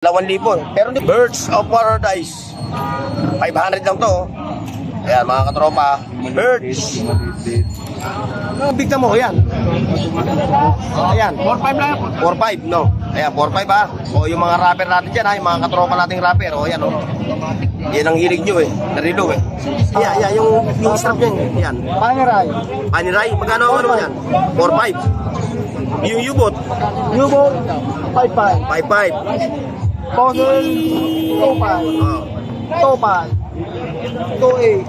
2,000. Pero Birds of Paradise 500 lang to. Ayan mga katropa, birds. Bigta mo, ayan. Ayan, 4-5 lang. 4-5, no? Ayan, 4-5 ha. O yung mga rapper natin dyan ha, yung mga katropa nating rapper. O ayan o. Yan ang hilig nyo eh, narilo eh. Ayan, yung strap nyo, ayan. Paniray. Paniray, magkano ang ano mo yan? 4-5. Yung U-boat? U-boat, 5-5. 5-5. Puzzle, 2-5. 2-5. 2-8.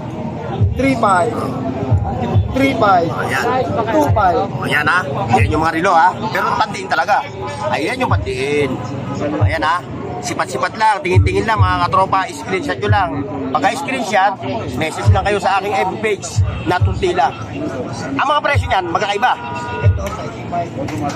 3-5. 3-5. Ayan. 2-5. Ayan ha, yan yung mga rilo ha. Pero pantiin talaga. Ayan yung pantiin. Ayan ha, sipat-sipat lang, tingin-tingin lang mga katropa, screenshot nyo lang. Pagka-screenshot, message lang kayo sa aking FB page na Tuntila. Ang mga presyo niyan, magkakaiba. 95.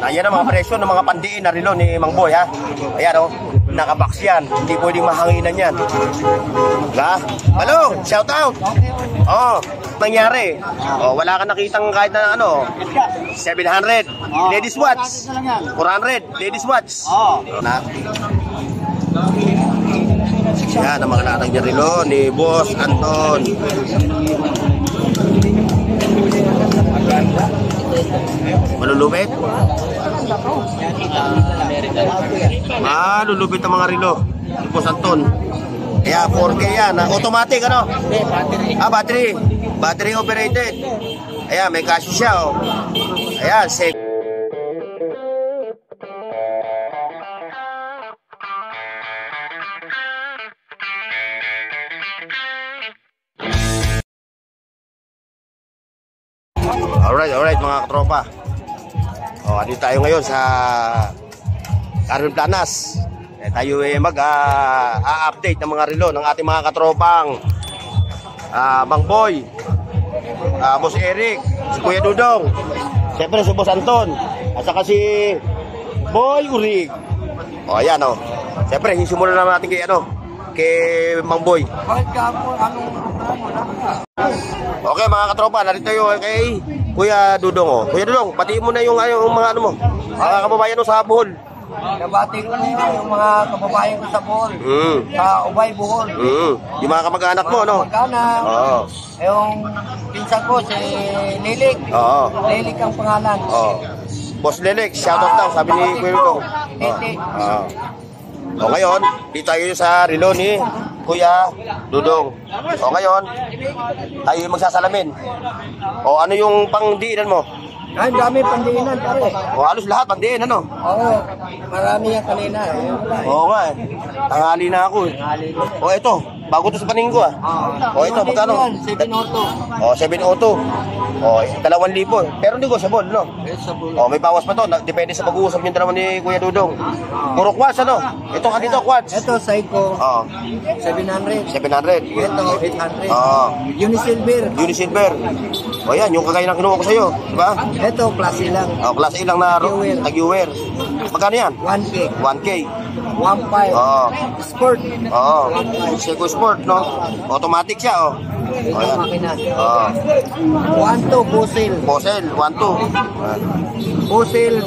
Ayan ang mga presyo ng mga pandiin na rilo ni Mang Boy ha. Ayan o, nakabox yan. Hindi pwedeng mahanginan yan. Ha? Hello, shout out. Nangyari. Wala ka nakitang kahit na ano. 700. Ladies watch. 400. Ladies watch. Na. Yan ang mga latag niya rilo ni Boss Anton. Malulupit? Malulupit ang mga rilo ni Boss Anton. Kaya 4K yan. Automatic ano? Battery. Battery operated. Ayan, may cash siya oh. Ayan, safe. Alright mga katropa. Andito tayo ngayon sa Carmen Planas. Tayo mag-update ng mga relo ng ating mga katropang Mang Boy, Boss Eric, si Kuya Dudong, siyempre si Boss Anton, at saka si Boy Urig. Ayan o. Siyempre, sisimulan naman natin kay Mang Boy. Okay mga katropa, narito tayo kay Kuya Dudong Kuya Dudong, patiin mo na yung mga ano mo, mga kababayan mo sa Bohol. Nabati ko nila yung mga kababayan ko sa Bohol. Sa Ubay, Bohol. Yung mga kamag-anak mo, no? Kamag-anak. Yung pinsan ko, si Lilik. Lilik ang pangalan. Boss Lilik, shoutout daw, sabi ni Kuya Dudong. Ngayon, dito tayo sa relo ni Kuya Dudong. Ngayon, tayo magsasalamin. Ano yung pangdiinan mo? Ay, dami pandiinan pare. Halos lahat pandiin, ano? Oo, marami yan kanina. Oo nga eh. Tanghali na ako eh. Ito, bago to sa paningin ko ito, magkano? 7-auto. 7-auto. 2,000. Pero negotiable, no? May bawas pa to. Depende sa pag-uusap yung dalawa ni Kuya Dudong. Puro quads, ano? Ito kanito, quads. Ito, side ko. 700. 700. Ito, 800. Unisilver. Yan, yung kagaya ng kinuha ko sa'yo. Diba? Ito, klase lang. Klase lang na tag-viewer. Magkano yan? 1K. 1K. 1.5. Sport. Seiko Sport, no? Automatic siya, Ito, makina. 1.2, Fossil. Fossil, 1.2. Fossil,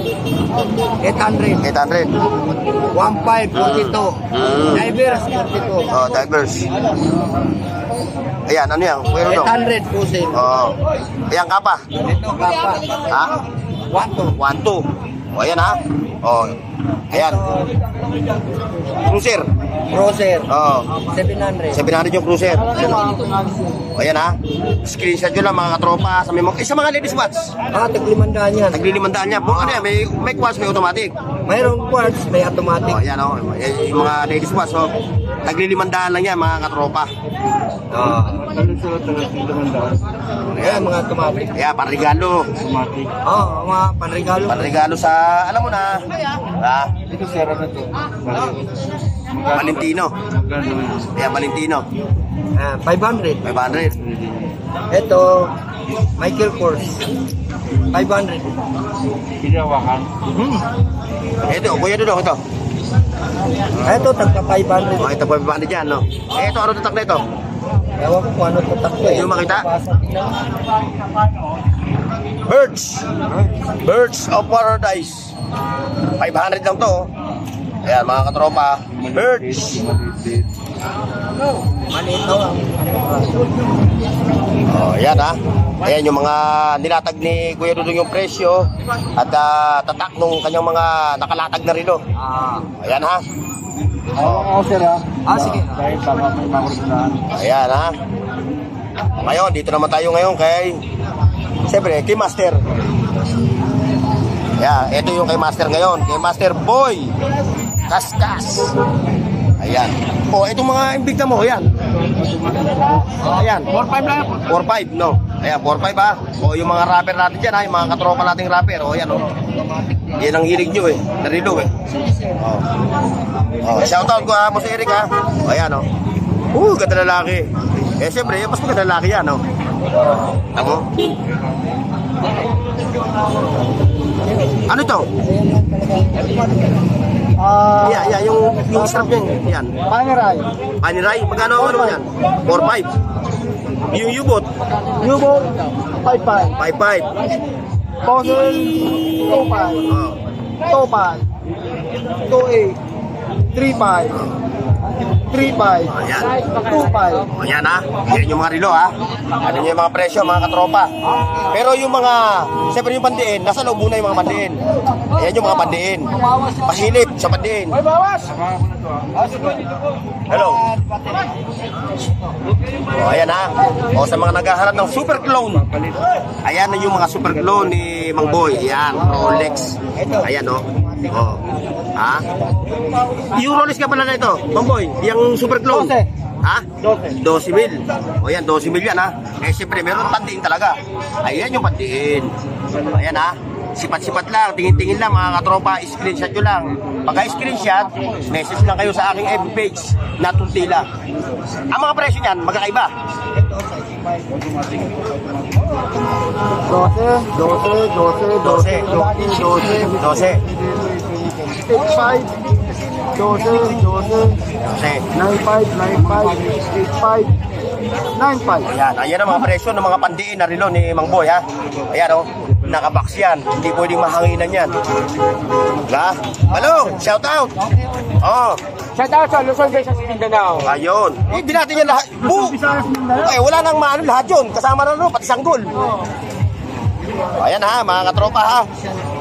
800. 800. 1.5, 42. Divers, 42. Divers. Ayan, ano yan? 800, Fossil. Ayan, kapa. Ito, kapa. Ha? 1.2. 1.2. Ayan ha. Ayan. Cruiser. 700. 700 yung cruiser. Ayan ha. Screenshot nyo lang mga katropa. Sa mga ladies watch. Tag-500 yan. Tag-500 yan. Ano yan? May quads, may automatic. Mayroong quartz, may automatic. Ayan yung mga ladies watch. Tag-500 lang yan mga katropa. Ayan, mga automatic. Ayan, panregalo. Mga panregalo. Panregalo sa, alam mo na. Ito, sera na ito. Valentino. Ayan, Valentino. 500. 500. Ito, Michael Kors. 500. Ito, Kuya Dudong, ito. Ito, tagpa 500. Oh, ito po ba dyan, no? Eh, ito, ano tatak na ito? Ewan ko kung ano tutak ko eh. Hindi mo makita? Birds of Paradise. 500 lang to, oh. Ayan, mga katropa. Birds. Malito ang Oh, ayan ha. Ayan yung mga nilatag ni Kuya Dudong yung presyo at tatak nung kanyang mga nakalatag na rilo. Ayan ha. Oo, sir ha. Sige. Dahil baka may makurulan. Ayan ha. Ngayon, dito naman tayo ngayon kay siyempre, kay Master. Ayan, ito yung kay Master ngayon. Kay Master Boy Kaskas. Ayan. O, itong mga imbigta mo, ayan. Ayan. 4-5 lang. 4-5, no? Ayan, 4-5 ha. O, yung mga rapper natin dyan ha, yung mga katropa nating rapper. O, ayan o. Yan ang hilig nyo eh. Narilo eh. O, shoutout ko ha, Boss Eric ha. O, ayan o. Ganda lalaki. Eh, siyempre, mas maganda lalaki yan o. Ako. Ano ito? Yeah, yung strap niya. Yan. Pangaray. Paniray, magkano ang ano yan? 4-5. Yung U-boat? U-boat, 5-5. 5-5. Fossil, 2-5. Oh. 2-5. 2-8. 3-5. 3-5. Ayan. 2-5. O yan ha. Yan yung mga rilo ha. Ano yung mga presyo, mga katropa. Pero yung mga, siyempre yung pandiin, nasa loob muna yung mga pandiin. Ayan yung mga pandiin. Pasilip sa pandiin. Hello. O ayan ha. O sa mga naghahanap ng super clone. Ayan na yung mga super clone ni Mang Boy. Ayan, Rolex. Ayan o. O. Ha? Yung Rolex ka pala na ito, Mang Boy. Yung super clone. 12. Ha? 12,000. O yan, 12,000 yan ha. Eh siyempre, meron pandiin talaga. Ayan yung pandiin. Ayan ha. Sipat-sipat lang, tingin-tingin lang mga katropa, screenshot nyo lang. Pagka-screenshot, message lang kayo sa aking FB page na Tuntila. Ang mga presyo niyan, magkakaiba. 95. Ayan ang mga presyo ng mga pandiin na relo ni Mang Boy ha. Ayan o, nakabox yan. Hindi pwedeng mahanginan yan. Ha? Hello, shout out. Oh. Shout out sa Luzon, guys, sa Mindanao. Ayun. Hindi natin yan lahat. Wala nang maano lahat yun. Kasama na pati sanggol. Ayan ha, mga katropa ha.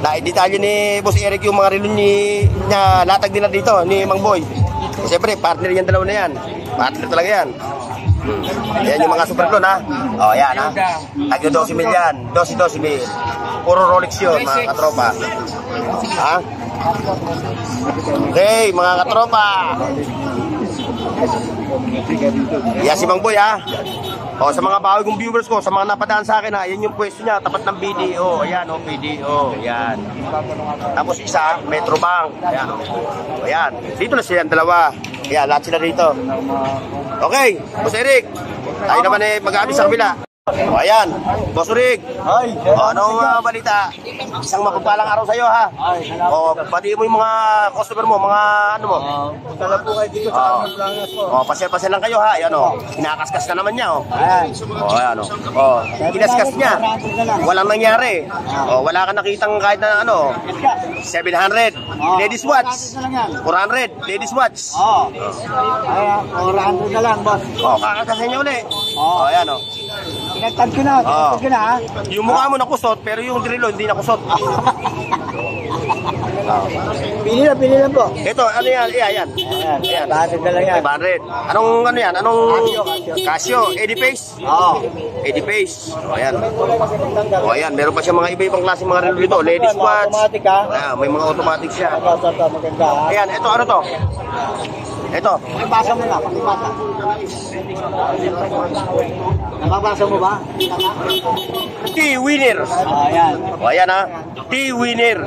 Na-detalye ni Boss Eric yung mga relo niya latag nila dito ni Mang Boy. Siyempre, partner yan, dalawa na yan. Partner talaga yan. Ayan yung mga super clone ha. O, ayan ha. Tagyo 12 mil yan. 12 mil. Puro Rolex yun, mga katropa. Ha? Okay, mga katropa. Yan si Mang Boy ha. O, sa mga bawi kong viewers ko, sa mga napadaan sa akin ha, yan yung pwesto niya, tapat ng BDO. Ayan o, BDO. Ayan. Tapos isa, Metro Bank. Ayan o. Ayan. Dito na silang dalawa. Ayan, lahat sila dito. Okay, Boss Eric. Tayo naman mag-aabis sa kabila. O, ayan. Boss Eric. Ay, O, anong balita? Isang mapagpalang araw sa'yo ha. O, pati mo yung mga customer mo, mga ano mo. Tala po kayo dito sa Carmen Planas po. O, pasyal-pasyal lang kayo ha. Ayan o. Kinakaskas na naman niya o. Ayan. O, ayan o. O, kinaskas niya. Walang nangyari. O, wala ka nakitang kahit na ano. 700. Ladies watch. 400. Ladies watch. Oo. Ayan, 400 na lang, boss. O, kakakasin niya uli. O, ayan o. Pinagtag ko na, Oo. pinagtag ko na ha. Yung mukha mo nakusot, pero yung drilo hindi nakusot. Pili lang po. Ito, ano yan? Ayan. Ayan, 500 na lang yan. 500. Anong ano yan? Anong Casio? Eddie Pace? Oo. Eddie Pace. O, ayan. O, ayan. Meron pa siya mga iba-ibang klase mga relo dito. Ladies watch. Automatic ha. Ayan, may mga automatic siya. Ito, maganda ha. Ayan, ito ano to? Ito. Pakibasa mo na, pakibasa. Nababasa mo ba? T-Winner. Ayan. O, ayan ha. T-Winner.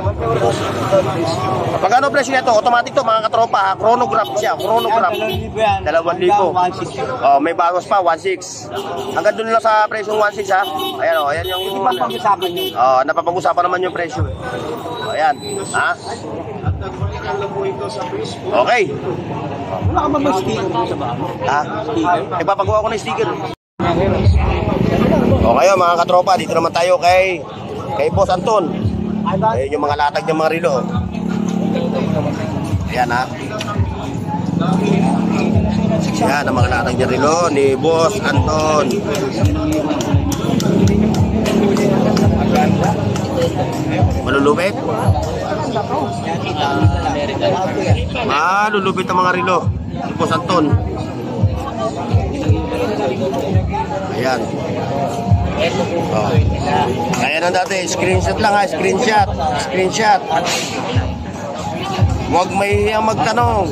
Pagkano presyo nito? Automatic to mga katropa ha. Chronograph siya. Chronograph. 2,000 yan. 2,000. Oh, may bagos pa, 1,600. Hanggang doon lang sa presyong 1,600 ha. Ayan o, ayan yung Pag-usapan nyo. napapag-usapan naman yung presyo. ayan. Ha? Okay. Wala ka ba may sticker sa baba? Ha? Ipapagawa ko ng sticker. Okay, mga katropa, dito naman tayo kay Boss Anton. Ayun yung mga latag ng mga rilo. Ayan, ha? Ayan ang mga latag ng rilo ni Boss Anton. Malulupit? Malulupit ang mga rilo ni Boss Anton. Ayan. Oh. Ayan ang dati, screenshot lang ha, screenshot. Huwag mahihiyang magtanong.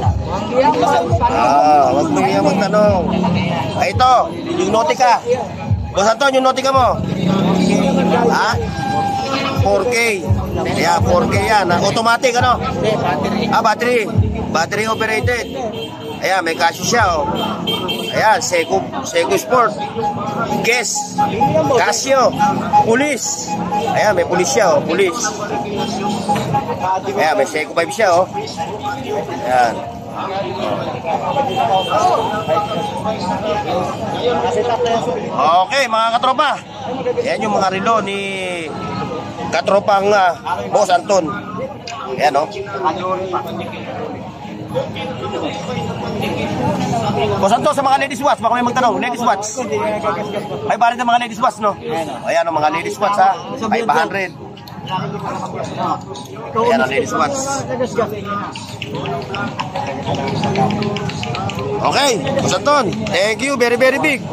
Huwag mahihiyang magtanong. Ay, ito, yung Nautica. Boss Anton, yung Nautica mo. Ha? 4K. Yeah, 4K yan. Automatic, ano? Battery. Battery operated. Ayan, may Casio siya, oh. Ayan, Seiko Sport. Guess. Casio. Police. Ayan, may police siya, oh. Police. Ayan, may Seiko 5 siya, oh. Ayan. Okay, mga katropa. Ayan yung mga relo ni katropang Boss Anton. Ayan, oh. Boss Anton, sa mga ladies watch, baka may magtanong, ladies watch. May balit ng mga ladies watch, no? Ayan, oh, mga ladies watch, ha? 500. Ayan ang ladies watch. Okay, Boss Anton, thank you, very very big.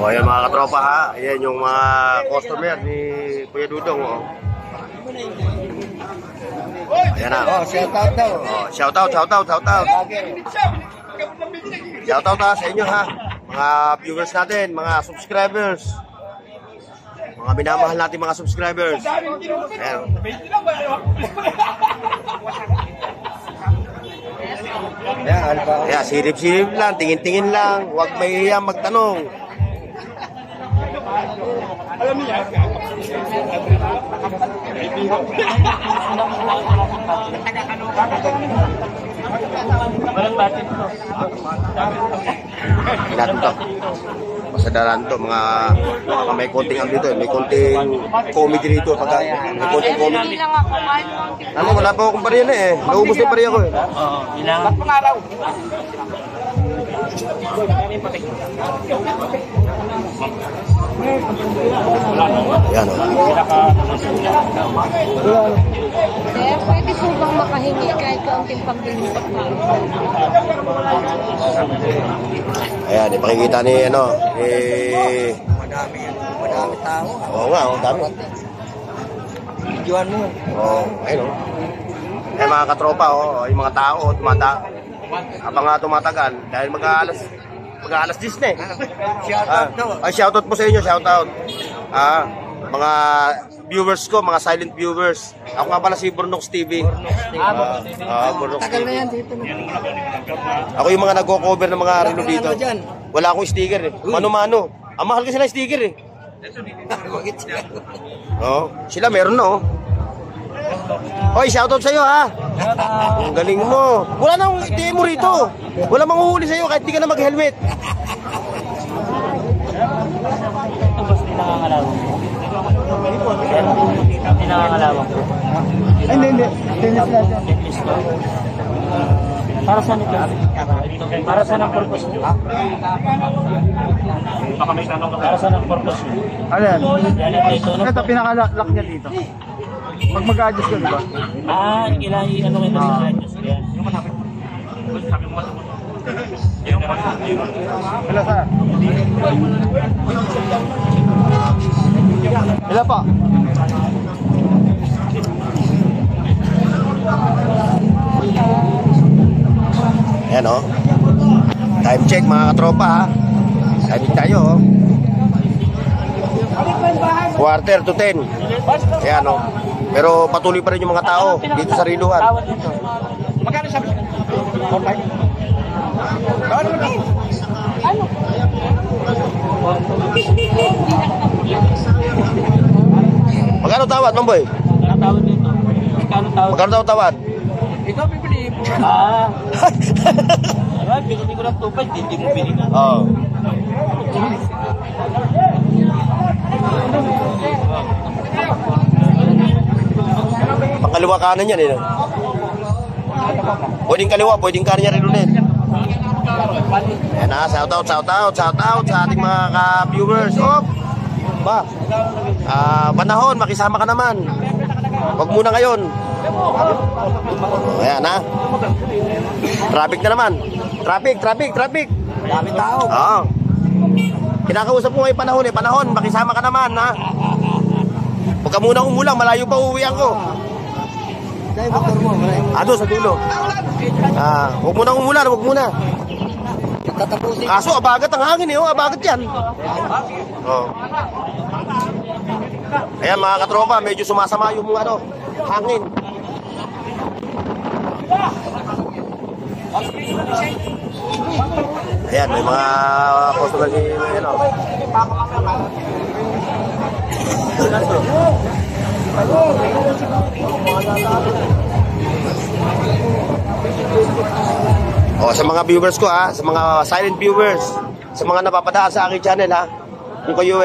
O, ayan mga katropa, ha? Ayan yung mga customer ni Kuya Dudong, oh. Ayan na. Shoutout daw. Shoutout. Shoutout ha sa inyo, ha. Mga viewers natin, mga subscribers. Mga minamahal natin mga subscribers. Ayan. Ayan, sirip-sirip lang, tingin-tingin lang. Huwag mahihiyang magtanong. Alam niya. Natin to. Masadaran to, mga may konting ang dito, may konting comedy dito. Pagka may konting comedy. Ano, wala pa akong bariya na eh. Naubos na yung bariya ko eh. Oo, ilang. Ba't pangaraw? Yan, oh. Sir, pwede po bang makahingi kahit kaunting pambili ng pagkain? Ayan, ipakikita ni ano, Madami tao. oo nga, oh, dami. Videoan mo. Ayun, oh. Eh, mga katropa, oh, yung mga tao, habang nga tumatagal, dahil mag-aalas 10 na eh. Shoutout daw. Ay, shoutout po sa inyo, shoutout. Mga viewers ko, mga silent viewers. Ako nga pala si Burnox TV. Burnox Tagal TV. na yan dito. Ako yung mga nagko-cover ng mga relo dito. Wala akong sticker eh. Mano-mano. Ang mahal kasi ng sticker eh. Sila meron na, oh. Hoy, shoutout sa'yo, ha? Ang galing mo. Wala nang demo rito. Wala manghuhuli sa'yo kahit di ka na mag-helmet. Basta nangangalawang. Nangangalawang. Hindi. Tennis lang. Para saan ito? Para saan ang purpose ito? Para saan ang purpose ito? Ano yan? Ito, Ito, pinaka-lock niya dito. Pag mag-adjust ka, diba? Ilan ano kayo mag-adjust yan? Wala sa? Wala pa? Ayan, oh. Time check, mga katropa, ha? Time check tayo, oh. 9:45. Ayan, oh. Pero patuloy pa rin yung mga tao dito sa riluhan. Magkano sabi? 4-5? Ano? tawad, Mamboy? Ang tawad dito. Magkano tawad? Magkano tawad? Ikaw pipili. Binili ko ng 2.5, hindi mo binili. Oo. Pangkaliwa kanan yan eh. Pwedeng kaliwa, pwedeng kanan niya rin ulit. Ayan na, shout out sa ating mga ka-viewers. Oh, ba? Panahon, makisama ka naman. Huwag muna ngayon. Ayan ha. Traffic na naman. Traffic. Dami tao. Oo. Kinakausap ko ngayon panahon eh. Panahon, makisama ka naman ha. Huwag ka muna umulang, malayo pa uuwihan ko. Dahil motor mo, Doon sa dulo. Huwag muna umulan, huwag muna. tatapusin. Kaso abagat ang hangin eh, abagat yan. Oh. Ayan mga katropa, medyo sumasama yung hangin. Ayan, may mga customer ni sa mga viewers ko sa mga silent viewers, sa mga napapadaan sa aking channel kung kayo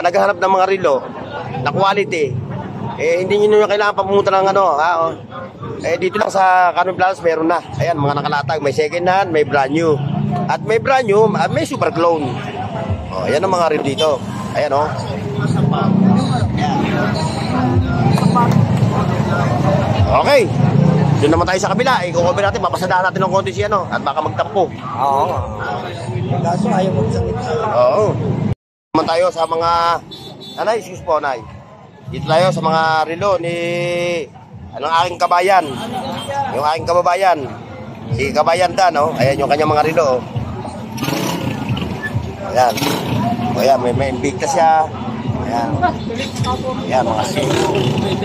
naghahanap ng mga relo na quality, hindi nyo kailangan pamunta ng dito lang sa Carmen Planas meron na. Ayan, mga nakalatag, may second hand, may brand new. At may brand new, may super clone. Ayan ang mga relo dito. Ayan Okay. Doon naman tayo sa kabila. I-cover natin, papasadahan natin ng konti siya at baka magtampo. Oo. Kaso ayaw magsalit. Oo. Naman tayo sa mga Nanay, excuse po, Nay. Dito tayo sa mga relo ni aking kabayan. Yung aking kababayan. Si Kabayan Dan, Ayan yung kanyang mga relo, Ayan. Ayan, may Invicta siya. Ayan. Ayan,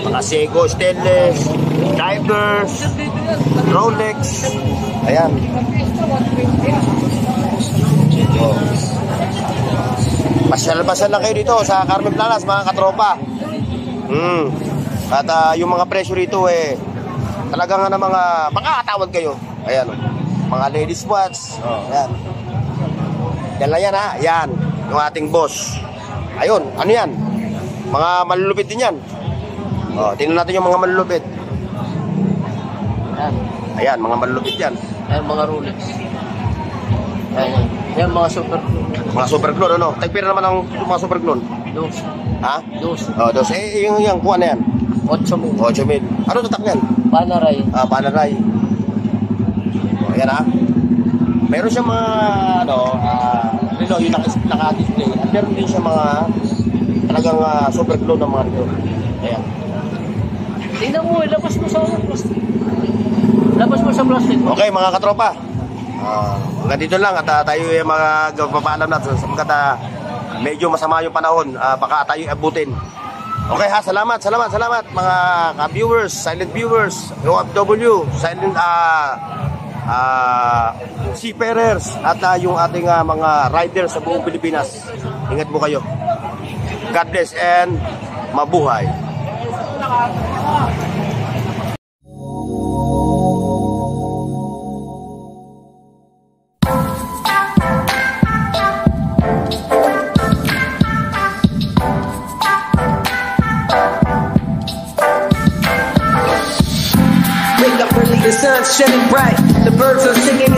mga Seiko stainless, divers, Rolex. Ayan. Pasyal-pasyal lang kayo dito sa Carmen Planas, mga katropa. At yung mga presyo rito talagang mga makakatawad kayo. Ayan, mga ladies watch. Ayan. Yan lang yan Yan, yung ating boss. Ayun, ano yan? Mga malulupit din yan. Tingnan natin yung mga malulupit. Ayan, mga malulupit yan. Ayan, mga Rolex. Ayan, mga super. Mga super clone, Tagpira naman ang mga super clone. Dos. Ha? Dos. Dos. Yung kuha na yan. 8,000. 8,000. Ano tatak yan? Panaray. Panaray. Ayan Meron siya mga relo yung naka-display. At meron din siya mga talagang super clone ng mga relo. Ayan. Tingnan mo, labas mo sa plastic. Labas mo sa plastic. Okay mga katropa. Hanggang dito lang at tayo magpapaalam natin sapagkat medyo masama yung panahon. Baka tayo abutin. Okay salamat mga ka-viewers, silent viewers, OFW, silent seafarers at yung ating mga riders sa buong Pilipinas. Ingat po kayo. God bless and mabuhay. The sun's shining bright, the birds are singing.